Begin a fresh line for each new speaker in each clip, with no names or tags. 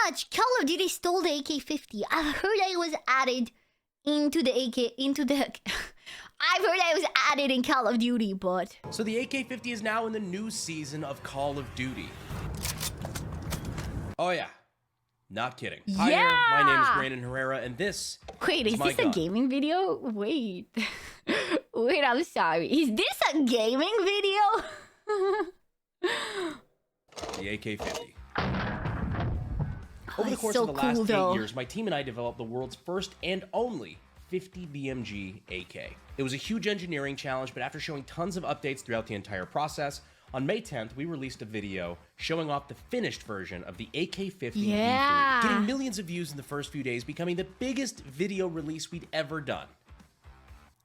much Call of Duty stole the AK50. I've heard that it was added into the I've heard that it was added in Call of Duty, but...
So the AK50 is now in the new season of Call of Duty. Oh yeah. Not kidding. Hi there, my name is Brandon Herrera, and this
Wait, is this a gaming video? Wait. Wait, I'm sorry. Is this a gaming video?
The AK50. Over the course of the last 8 years, my team and I developed the world's first and only 50 BMG AK. It was a huge engineering challenge, but after showing tons of updates throughout the entire process, on May 10th, we released a video showing off the finished version of the AK50 V3, getting millions of views in the first few days, becoming the biggest video release we'd ever done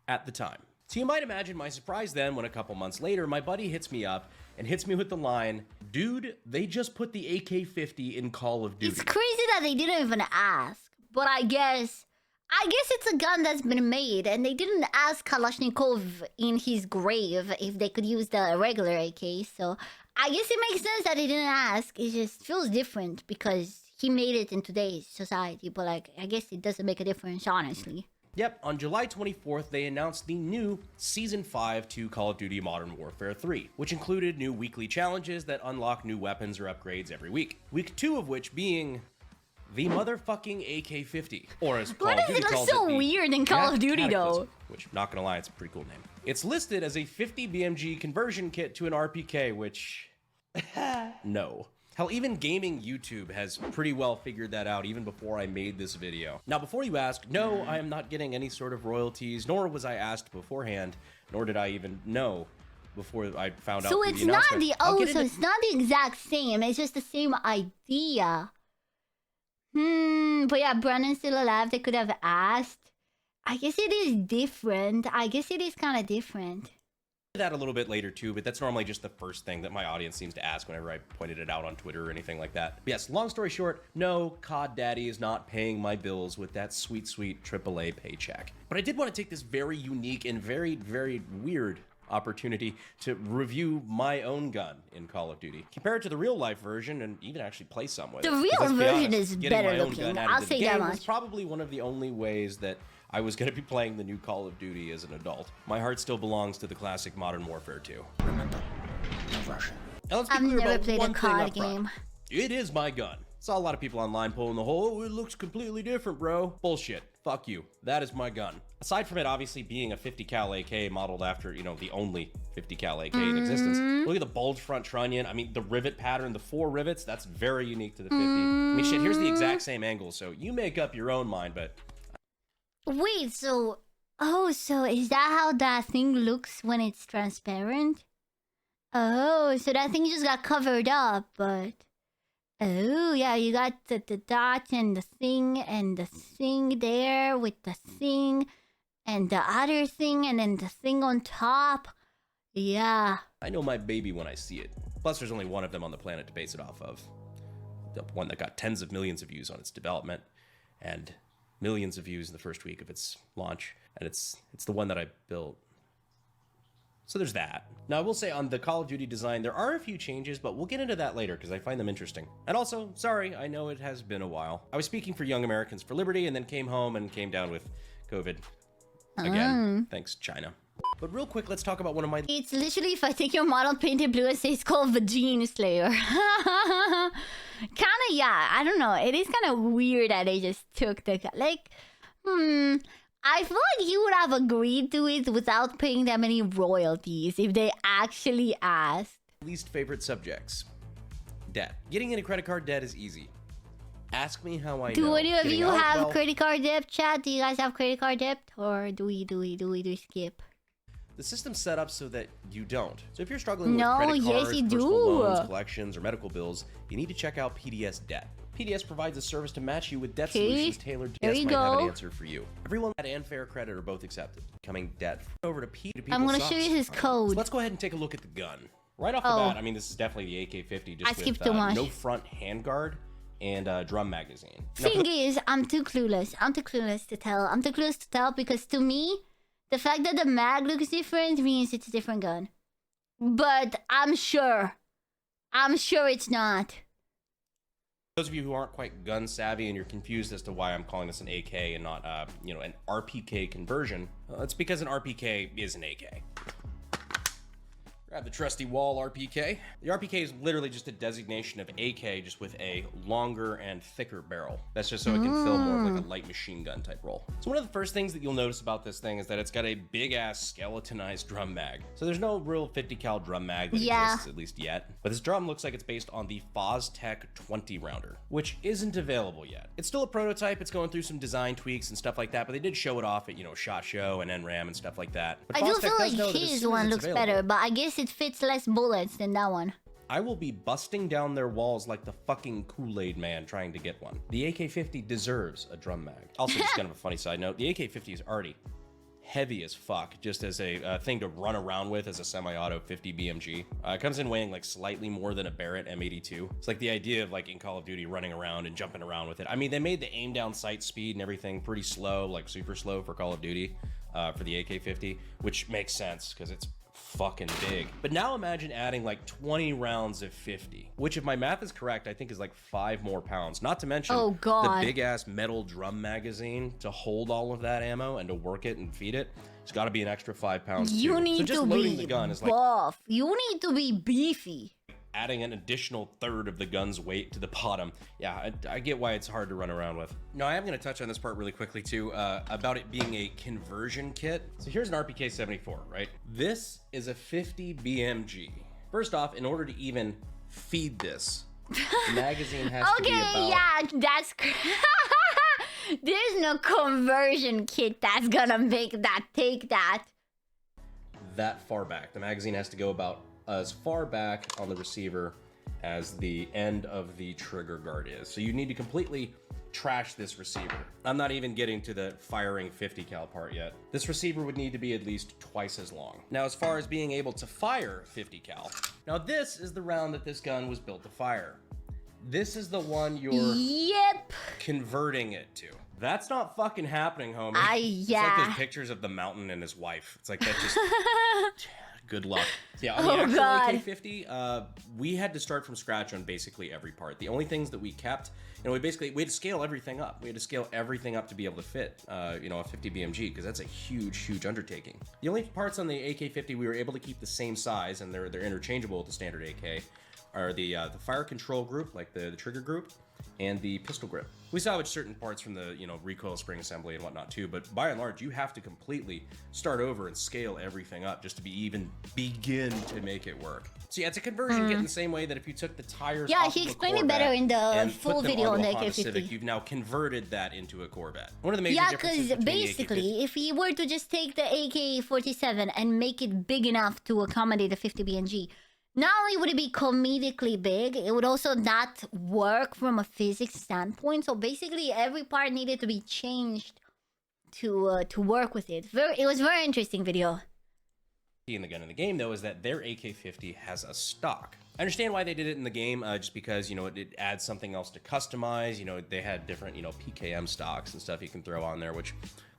at the time. So you might imagine my surprise then when a couple months later, my buddy hits me up and hits me with the line, "Dude, they just put the AK50 in Call of Duty."
It's crazy that they didn't even ask, but I guess it's a gun that's been made, and they didn't ask Kalashnikov in his grave if they could use the regular AK, so I guess it makes sense that they didn't ask. It just feels different because he made it in today's society, but like, I guess it doesn't make a difference, honestly.
Yep, on July 24th, they announced the new Season 5 to Call of Duty Modern Warfare 3, which included new weekly challenges that unlock new weapons or upgrades every week. Week 2 of which being the motherfucking AK50, or as Call of Duty calls it,
so weird in Call of Duty though.
Which, not gonna lie, it's a pretty cool name. It's listed as a 50 BMG conversion kit to an RPK, which, no. Hell, even gaming YouTube has pretty well figured that out even before I made this video. Now, before you ask, no, I am not getting any sort of royalties, nor was I asked beforehand, nor did I even know before I found out.
So it's not the, so it's not the exact same, it's just the same idea. But yeah, Brandon's still alive. They could have asked. I guess it is different. I guess it is kind of different.
That a little bit later too, but that's normally just the first thing that my audience seems to ask whenever I pointed it out on Twitter or anything like that. But yes, long story short, no, COD Daddy is not paying my bills with that sweet, sweet AAA paycheck. But I did want to take this very unique and very, very weird opportunity to review my own gun in Call of Duty. Compare it to the real life version and even actually play some with it.
The real version is better looking. I'll say that much.
Was probably one of the only ways that I was going to be playing the new Call of Duty as an adult. My heart still belongs to the classic Modern Warfare 2.
Remember, no rushing.
Now let's be
I've
clear
never
about
played
one
a COD
thing up
game.
front. It is my gun. Saw a lot of people online pulling the whole, "Oh, it looks completely different, bro." Bullshit. Fuck you. That is my gun. Aside from it obviously being a 50 cal AK modeled after, you know, the only 50 cal AK in existence. Look at the bulge front trunnion. I mean, the rivet pattern, the 4 rivets, that's very unique to the 50. I mean, shit, here's the exact same angle, so you make up your own mind, but...
Wait, so... Oh, so is that how that thing looks when it's transparent? Oh, so that thing just got covered up, but... Oh, yeah, you got the dot and the thing there with the thing and the other thing and then the thing on top. Yeah.
I know my baby when I see it. Plus, there's only one of them on the planet to base it off of. The one that got tens of millions of views on its development and millions of views in the first week of its launch. And it's the one that I built. So there's that. Now, I will say on the Call of Duty design, there are a few changes, but we'll get into that later because I find them interesting. And also, sorry, I know it has been a while. I was speaking for Young Americans for Liberty and then came home and came down with COVID. Again, thanks, China. But real quick, let's talk about one of my...
It's literally if I take your model painted blue and say it's called Vagina Slayer. Kinda, yeah. I don't know. It is kind of weird that they just took the... Like, I feel like you would have agreed to it without paying that many royalties if they actually asked.
Least favorite subjects. Debt. Getting into credit card debt is easy. Ask me how I know.
Do any of you have
well,
credit card debt, chat? Do you guys have credit card debt? Or do we skip?
The system's set up so that you don't. So if you're struggling with
No,
credit cards,
yes, you
personal
do.
loans, collections, or medical bills, you need to check out PDS Debt. PDS provides a service to match you with debt solutions tailored to might have an answer for you. Everyone and fair credit are both accepted. Becoming debt over to people.
I'm gonna show you his code.
So let's go ahead and take a look at the gun. Right off the bat, I mean, this is definitely the AK50, just with no front handguard and drum magazine.
Thing is, I'm too clueless. I'm too clueless to tell. I'm too clueless to tell because to me, the fact that the mag looks different means it's a different gun. But I'm sure it's not.
Those of you who aren't quite gun savvy and you're confused as to why I'm calling this an AK and not, an RPK conversion, it's because an RPK is an AK. Grab the trusty wall RPK. The RPK is literally just a designation of AK, just with a longer and thicker barrel. That's just so it can fill more of like a light machine gun type role. So one of the first things that you'll notice about this thing is that it's got a big ass skeletonized drum mag. So there's no real 50 cal drum mag that exists, at least yet. But this drum looks like it's based on the Foztech 20 rounder, which isn't available yet. It's still a prototype. It's going through some design tweaks and stuff like that, but they did show it off at, SHOT Show and NRAM and stuff like that. But
I do feel like his one looks better, but I guess it fits less bullets than that one.
I will be busting down their walls like the fucking Kool-Aid man trying to get one. The AK50 deserves a drum mag. Also, just kind of a funny side note, the AK50 is already heavy as fuck, just as a thing to run around with as a semi-auto 50 BMG. It comes in weighing like slightly more than a Barrett M82. It's like the idea of like in Call of Duty running around and jumping around with it. I mean, they made the aim down sight speed and everything pretty slow, like super slow for Call of Duty for the AK50, which makes sense because it's fucking big. But now imagine adding like 20 rounds of 50, which if my math is correct, I think is like 5 more pounds. Not to mention the big ass metal drum magazine to hold all of that ammo and to work it and feed it. It's got to be an extra 5 pounds.
You
too.
need
so just
to
loading
be
the gun is
buff.
like
you need to be beefy.
Adding an additional third of the gun's weight to the bottom. Yeah, I get why it's hard to run around with. Now, I am going to touch on this part really quickly too, about it being a conversion kit. So here's an RPK-74, right? This is a 50 BMG. First off, in order to even feed this, the magazine has to be about...
yeah, that's... There's no conversion kit that's gonna make that take that.
That far back. The magazine has to go about as far back on the receiver as the end of the trigger guard is. So you need to completely trash this receiver. I'm not even getting to the firing 50 cal part yet. This receiver would need to be at least twice as long. Now, as far as being able to fire 50 cal, now this is the round that this gun was built to fire. This is the one you're converting it to. That's not fucking happening, homie. It's like those pictures of the mountain and his wife. It's like that just... Good luck. Yeah, on the actual AK50, we had to start from scratch on basically every part. The only things that we kept, we had to scale everything up. We had to scale everything up to be able to fit, a 50 BMG, because that's a huge, huge undertaking. The only parts on the AK50 we were able to keep the same size, and they're interchangeable with the standard AK, are the fire control group, like the trigger group, and the pistol grip. We salvaged certain parts from the, recoil spring assembly and whatnot too, but by and large, you have to completely start over and scale everything up just to even begin to make it work. So yeah, it's a conversion kit in the same way that if you took the tires off
he
of a
explained it
Corvette
better in the
and
full
put them
video on
onto
the
a Honda
AK50.
Civic, you've now converted that into a Corvette. One of the major differences
because
between
basically,
the AK50...
if he were to just take the AK-47 and make it big enough to accommodate the 50 BMG, not only would it be comedically big, it would also not work from a physics standpoint. So basically, every part needed to be changed to work with it. It was a very interesting video.
In the gun in the game, though, is that their AK-50 has a stock. I understand why they did it in the game, just because, it adds something else to customize. They had different, PKM stocks and stuff you can throw on there, which...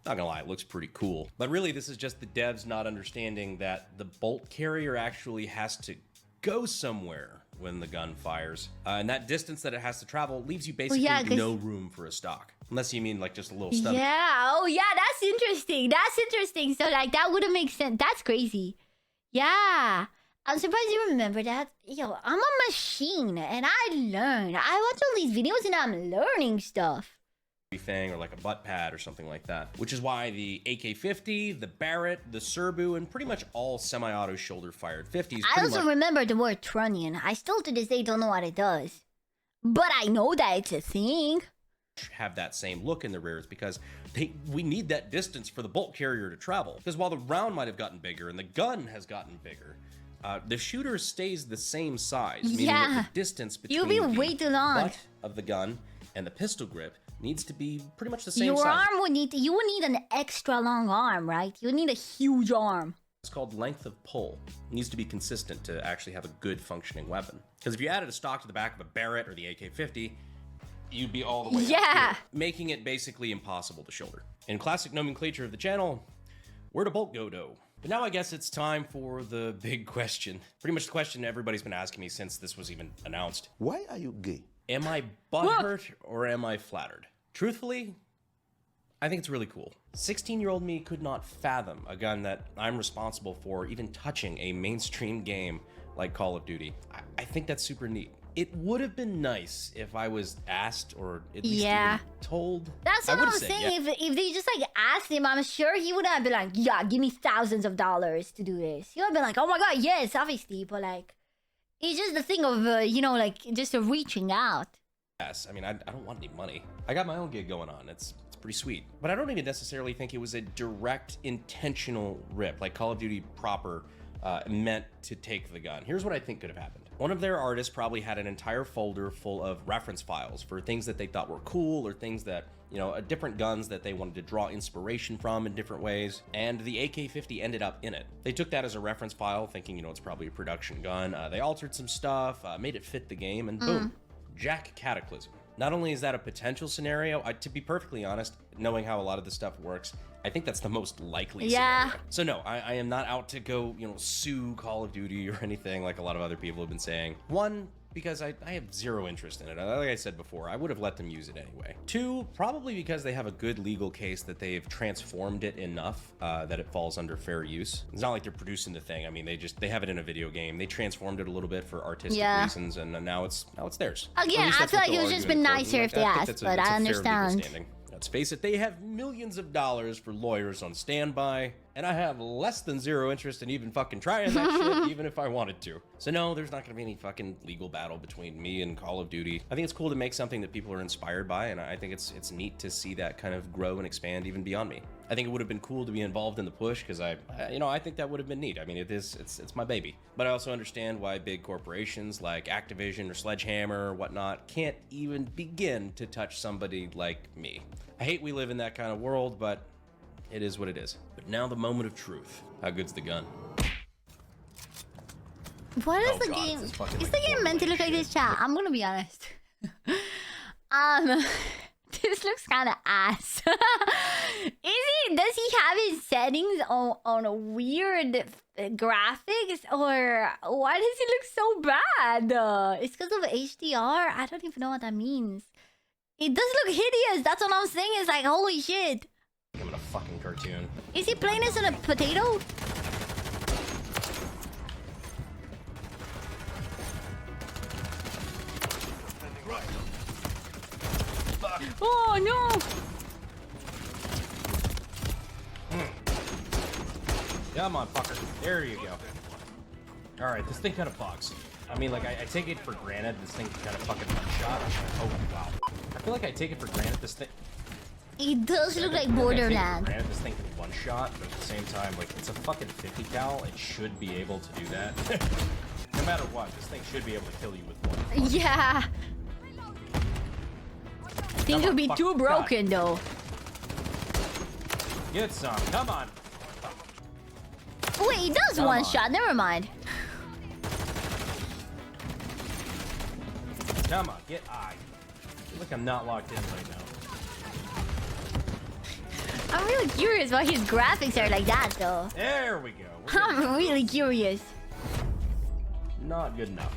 Not gonna lie, it looks pretty cool. But really, this is just the devs not understanding that the bolt carrier actually has to go somewhere when the gun fires. And that distance that it has to travel leaves you basically no room for a stock. Unless you mean like just a little stomach.
Yeah, that's interesting. So like that would have made sense. That's crazy. Yeah. I'm surprised you remember that. Yo, I'm a machine and I learn. I watch all these videos and I'm learning stuff.
Thing or like a butt pad or something like that, which is why the AK-50, the Barrett, the Serbu, and pretty much all semi-auto shoulder-fired 50s.
I also remember the word trunnion. I still to this day don't know what it does, but I know that it's a thing.
Have that same look in the rears because we need that distance for the bolt carrier to travel. Because while the round might have gotten bigger and the gun has gotten bigger, the shooter stays the same size. Meaning that the distance between the butt of the gun and the pistol grip needs to be pretty much the same size.
Arm would need you would need an extra long arm, right? You need a huge arm.
It's called length of pull. It needs to be consistent to actually have a good functioning weapon. Because if you added a stock to the back of a Barrett or the AK-50, you'd be all the way up here, making it basically impossible to shoulder. In classic nomenclature of the channel, where to bolt go do? But now I guess it's time for the big question. Pretty much the question everybody's been asking me since this was even announced.
Why are you gay?
Am I butthurt or am I flattered? Truthfully, I think it's really cool. 16-year-old me could not fathom a gun that I'm responsible for even touching a mainstream game like Call of Duty. I think that's super neat. It would have been nice if I was asked or at least even told.
That's what I'm saying. Yeah. If they just like asked him, I'm sure he would have been like, yeah, give me thousands of dollars to do this. He would have been like, oh my god, yes, obviously. But like, it's just the thing of, you know, like just reaching out.
Yes, I mean, I don't want any money. I got my own gig going on. It's pretty sweet. But I don't even necessarily think it was a direct intentional rip, like Call of Duty proper meant to take the gun. Here's what I think could have happened. One of their artists probably had an entire folder full of reference files for things that they thought were cool or things that, you know, different guns that they wanted to draw inspiration from in different ways. And the AK50 ended up in it. They took that as a reference file thinking, you know, it's probably a production gun. They altered some stuff, made it fit the game, and boom, Jack Cataclysm. Not only is that a potential scenario, to be perfectly honest, knowing how a lot of this stuff works, I think that's the most likely scenario. So no, I am not out to go, you know, sue Call of Duty or anything like a lot of other people have been saying. One, because I have zero interest in it. Like I said before, I would have let them use it anyway. Two, probably because they have a good legal case that they've transformed it enough that it falls under fair use. It's not like they're producing the thing. I mean, they have it in a video game. They transformed it a little bit for artistic reasons, and now it's theirs.
Again, I feel like it would just been nicer if they asked, but I understand.
Let's face it, they have millions of dollars for lawyers on standby, and I have less than zero interest in even fucking trying that shit, even if I wanted to. So no, there's not gonna be any fucking legal battle between me and Call of Duty. I think it's cool to make something that people are inspired by, and I think it's neat to see that kind of grow and expand even beyond me. I think it would have been cool to be involved in the push because I think that would have been neat. I mean, it's my baby. But I also understand why big corporations like Activision or Sledgehammer or whatnot can't even begin to touch somebody like me. I hate we live in that kind of world, but it is what it is. But now the moment of truth. How good's the gun?
What is the game? Is the game meant to look like this, chat? I'm gonna be honest. This looks kind of ass. Does he have his settings on weird graphics, or why does he look so bad? It's because of HDR? I don't even know what that means. It does look hideous. That's what I'm saying. It's like, holy shit.
I'm in a fucking cartoon.
Is he playing this on a potato? Oh no!
Come on, fucker. There you go. Alright, this thing kind of bugs. I mean, like, I take it for granted this thing kind of fucking one-shot. Oh, wow. I feel like I take it for granted this thing...
It does look like Borderlands.
Granted, this thing can one-shot, but at the same time, like, it's a fucking 50 cal. It should be able to do that. No matter what, this thing should be able to kill you with one.
Yeah. I think it would be too broken, though.
Get some. Come on.
Wait, it does one shot. Never mind.
Come on, get I. feel like I'm not locked in right now.
I'm really curious why his graphics are like that, though.
There we go.
I'm really curious.
Not good enough.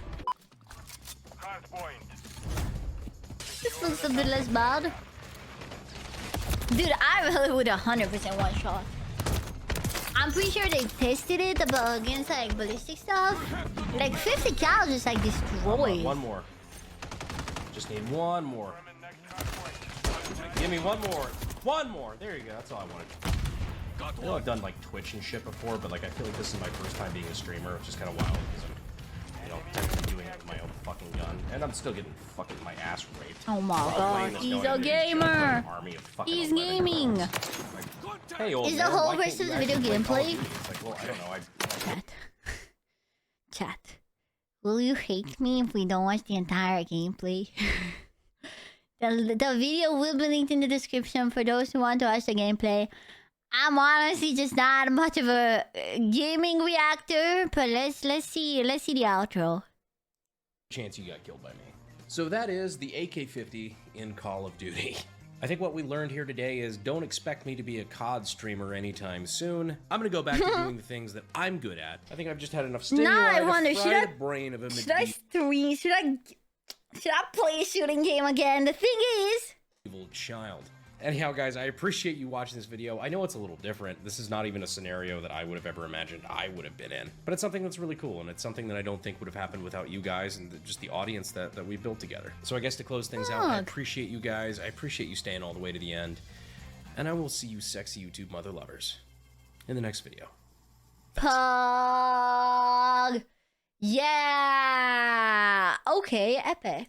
This looks a bit less bad. Dude, I really would 100% one shot. I'm pretty sure they tested it against like ballistic stuff. Like 50 cal just like destroys.
One more. Just need one more. Give me one more. One more. There you go. That's all I wanted. I know I've done like Twitch and shit before, but like I feel like this is my first time being a streamer, which is kind of wild because I'm, you know, technically doing it with my own fucking gun, and I'm still getting fucking my ass raped.
Oh my god, he's a gamer. He's gaming.
Like, hey, old
is the whole rest of the video gameplay?
Like, well, I don't know.
Chat. Will you hate me if we don't watch the entire gameplay? The video will be linked in the description for those who want to watch the gameplay. I'm honestly just not much of a gaming reactor, but let's see the outro.
Chance you got killed by me. So that is the AK50 in Call of Duty. I think what we learned here today is don't expect me to be a COD streamer anytime soon. I'm gonna go back to doing the things that I'm good at. I think I've just had enough stimuli to fry the brain of a
Should I play a shooting game again? The thing is...
Evil child. Anyhow, guys, I appreciate you watching this video. I know it's a little different. This is not even a scenario that I would have ever imagined I would have been in. But it's something that's really cool, and it's something that I don't think would have happened without you guys and just the audience that we built together. So I guess to close things out, I appreciate you guys. I appreciate you staying all the way to the end. And I will see you sexy YouTube mother lovers in the next video.
Pog! Yeah! Okay, epic.